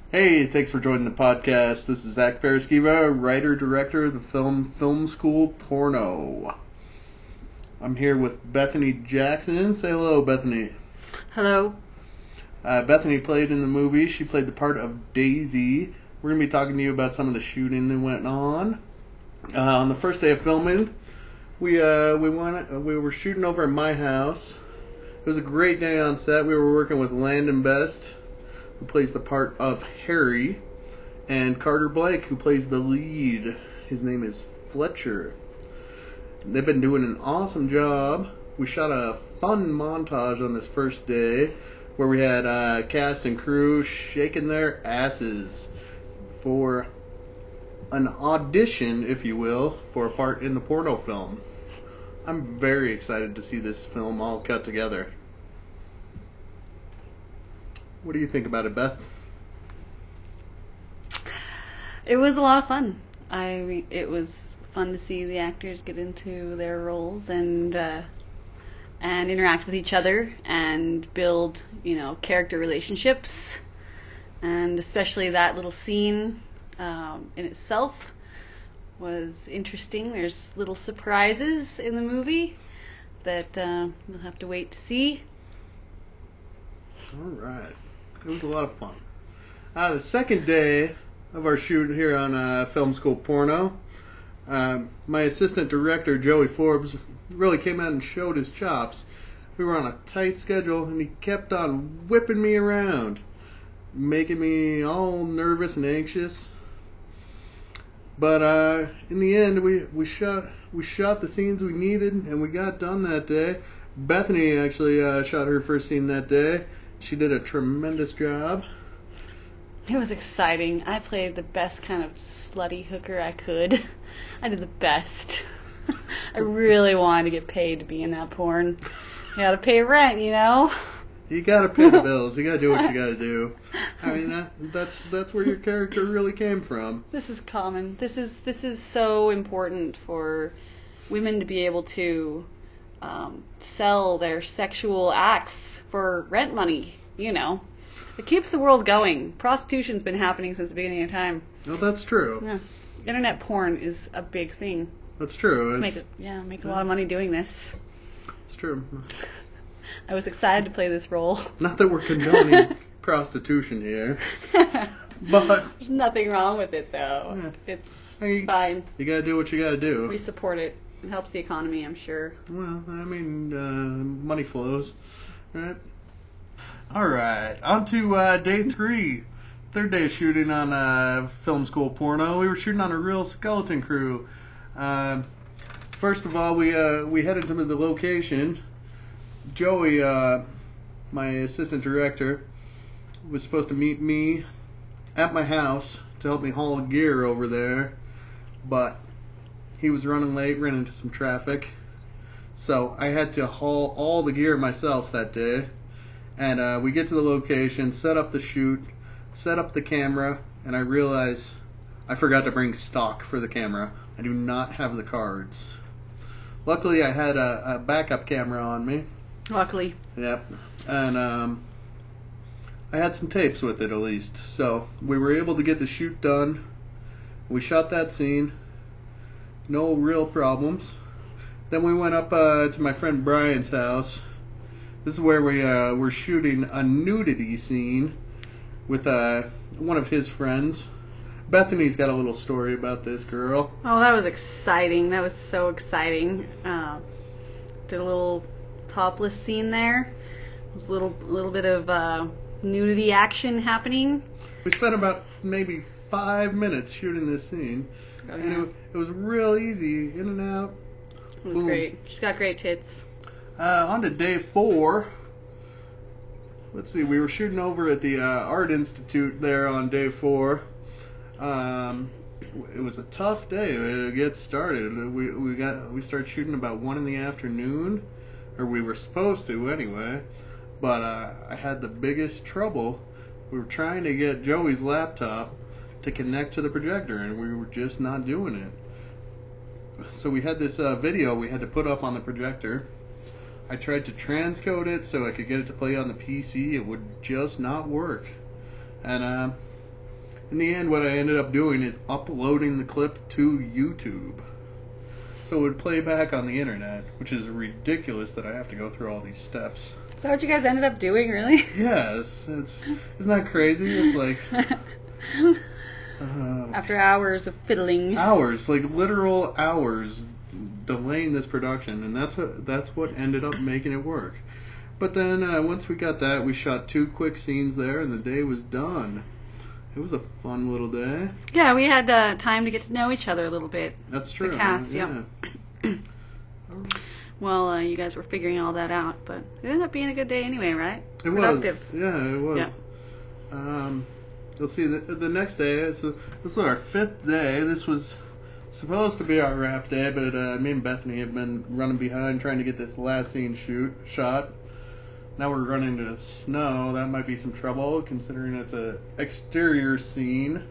Hey, thanks for joining the podcast. This is Zach Paraskiva, writer-director of the Film School Porno. I'm here with Bethany Jackson. Say hello, Bethany. Hello. Bethany played in the movie. She played the part of Daisy. We're going to be talking to you about some of the shooting that went on. On the first day of filming, we were shooting over at my house. It was a great day on set. We were working with Landon Best, who plays the part of Harry, and Carter Blake, who plays the lead. His name is Fletcher. They've been doing an awesome job. We shot a fun montage on this first day where we had cast and crew shaking their asses for an audition, if you will, for a part in the porno film. I'm very excited to see this film all cut together. What do you think about it, Beth? It was a lot of fun. It was fun to see the actors get into their roles and interact with each other and build, character relationships. And especially that little scene in itself was interesting. There's little surprises in the movie that you'll have to wait to see. All right. It was a lot of fun. The second day of our shoot here on Film School Porno, my assistant director, Joey Forbes, really came out and showed his chops. We were on a tight schedule, and he kept on whipping me around, making me all nervous and anxious. But in the end, we shot the scenes we needed, and we got done that day. Bethany actually shot her first scene that day. She did a tremendous job. It was exciting. I played the best kind of slutty hooker I could. I did the best. I really wanted to get paid to be in that porn. You gotta pay rent, You gotta pay the bills. You gotta do what you gotta do. I mean, that's where your character really came from. This is common. This is so important for women to be able to sell their sexual acts for rent money. It keeps the world going. Prostitution's been happening since the beginning of time. No, that's true. Yeah, internet porn is a big thing. That's true. Make a lot of money doing this. It's true. I was excited to play this role. Not that we're condoning prostitution here, but there's nothing wrong with it, though. Yeah. It's fine. You gotta do what you gotta do. We support it. It helps the economy, I'm sure. Well, I mean, money flows, right? All right, on to day 3. Third day of shooting on Film School Porno. We were shooting on a real skeleton crew. First of all, we headed to the location. Joey, my assistant director, was supposed to meet me at my house to help me haul gear over there, but he was running late, ran into some traffic, so I had to haul all the gear myself that day. And we get to the location, set up the shoot, set up the camera, and I realize I forgot to bring stock for the camera. I do not have the cards. Luckily, I had a backup camera on me. Luckily. Yep. And I had some tapes with it at least. So we were able to get the shoot done. We shot that scene. No real problems. Then we went up to my friend Brian's house. This is where we were shooting a nudity scene with one of his friends. Bethany's got a little story about this girl. Oh, that was exciting. That was so exciting. Did a little topless scene there. There's a little bit of nudity action happening. We spent about maybe 5 minutes shooting this scene. Oh, yeah. And it was real easy, in and out. It was great. She's got great tits. On to day 4. Let's see, we were shooting over at the Art Institute there on day 4. It was a tough day to get started. We started shooting about 1 in the afternoon, or we were supposed to anyway. But I had the biggest trouble. We were trying to get Joey's laptop to connect to the projector, and we were just not doing it. So we had this video we had to put up on the projector. I tried to transcode it so I could get it to play on the PC. It would just not work. And in the end, what I ended up doing is uploading the clip to YouTube. So it would play back on the internet, which is ridiculous that I have to go through all these steps. Is that what you guys ended up doing, really? Yes, isn't that crazy? It's like after hours of fiddling. Hours, like literal hours, delaying this production, and that's what ended up making it work. But then once we got that, we shot 2 quick scenes there, and the day was done. It was a fun little day. Yeah, we had time to get to know each other a little bit. That's true. The cast, yeah. Well, you guys were figuring all that out, but it ended up being a good day anyway, right? It Productive. was. Yeah, it was. Yeah. Let's see, the next day, so this was our 5th day. This was supposed to be our wrap day, but me and Bethany have been running behind trying to get this last scene shot. Now we're running into snow. That might be some trouble, considering it's a exterior scene.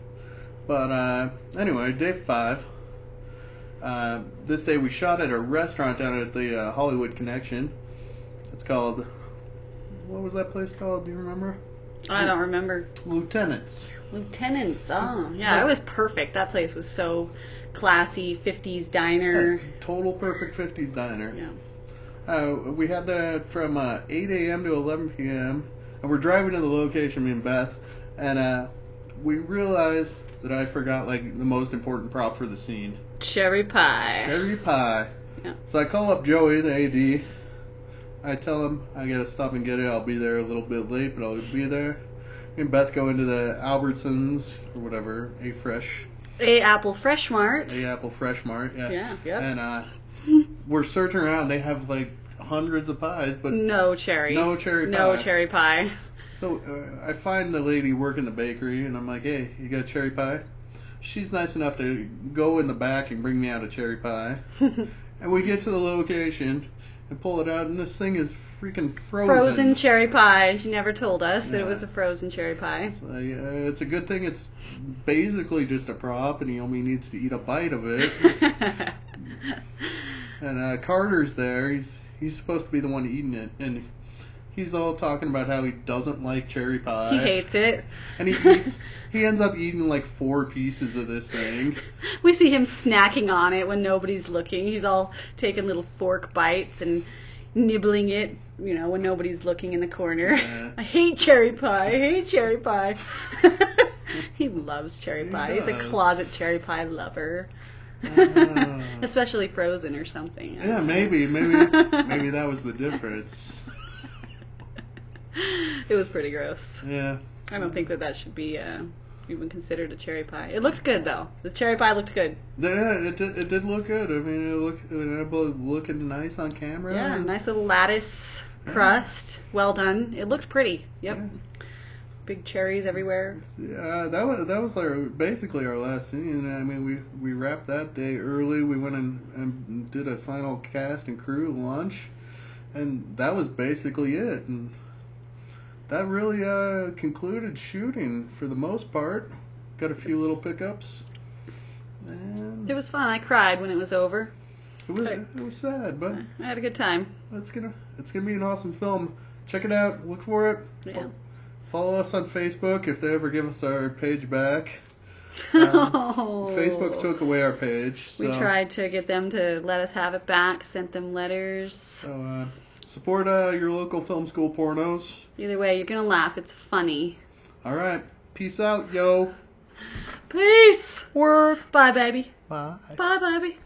But anyway, day 5. This day we shot at a restaurant down at the Hollywood Connection. It's called... What was that place called? Do you remember? I don't remember. Lieutenants. Oh, yeah, it was perfect. That place was so classy, 50s diner. Total perfect 50s diner. Yeah. We had that from 8 a.m. to 11 p.m. And we're driving to the location, me and Beth, and we realized that I forgot like the most important prop for the scene. Cherry pie. Cherry pie. Yeah. So I call up Joey, the AD. I tell him I gotta stop and get it. I'll be there a little bit late, but I'll be there. Me and Beth go into the Albertsons or whatever, A Apple Fresh Mart. Yeah. Yeah. Yep. And we're searching around. They have like hundreds of pies, but no cherry pie. So I find the lady working the bakery, and I'm like, "Hey, you got cherry pie?" She's nice enough to go in the back and bring me out a cherry pie. And we get to the location and pull it out, and this thing is freaking frozen. Frozen cherry pie. She never told us that it was a frozen cherry pie. It's, like, it's a good thing it's basically just a prop, and he only needs to eat a bite of it. And Carter's there. He's supposed to be the one eating it, and he's all talking about how he doesn't like cherry pie. He hates it. And he ends up eating like 4 pieces of this thing. We see him snacking on it when nobody's looking. He's all taking little fork bites and nibbling it, when nobody's looking in the corner. Yeah. I hate cherry pie. He loves cherry pie. He's a closet cherry pie lover. Especially frozen or something. Yeah, maybe that was the difference. It was pretty gross. Yeah. I don't think that should be even considered a cherry pie. It looked good though. The cherry pie looked good. Yeah, it did look good. I mean, it looked looking nice on camera. Yeah, nice little lattice crust. Well done. It looked pretty. Yep. Yeah. Big cherries everywhere. Yeah, that was basically our last scene. I mean, we wrapped that day early. We went and did a final cast and crew lunch, and that was basically it. And that really concluded shooting for the most part. Got a few little pickups. And it was fun. I cried when it was over. It was sad, but I had a good time. It's gonna be an awesome film. Check it out. Look for it. Yeah. Follow us on Facebook if they ever give us our page back. Facebook took away our page. So. We tried to get them to let us have it back. Sent them letters. So support your local film school pornos. Either way, you're gonna laugh. It's funny. All right. Peace out, yo. Peace. Word. Bye, baby. Bye. Bye, baby.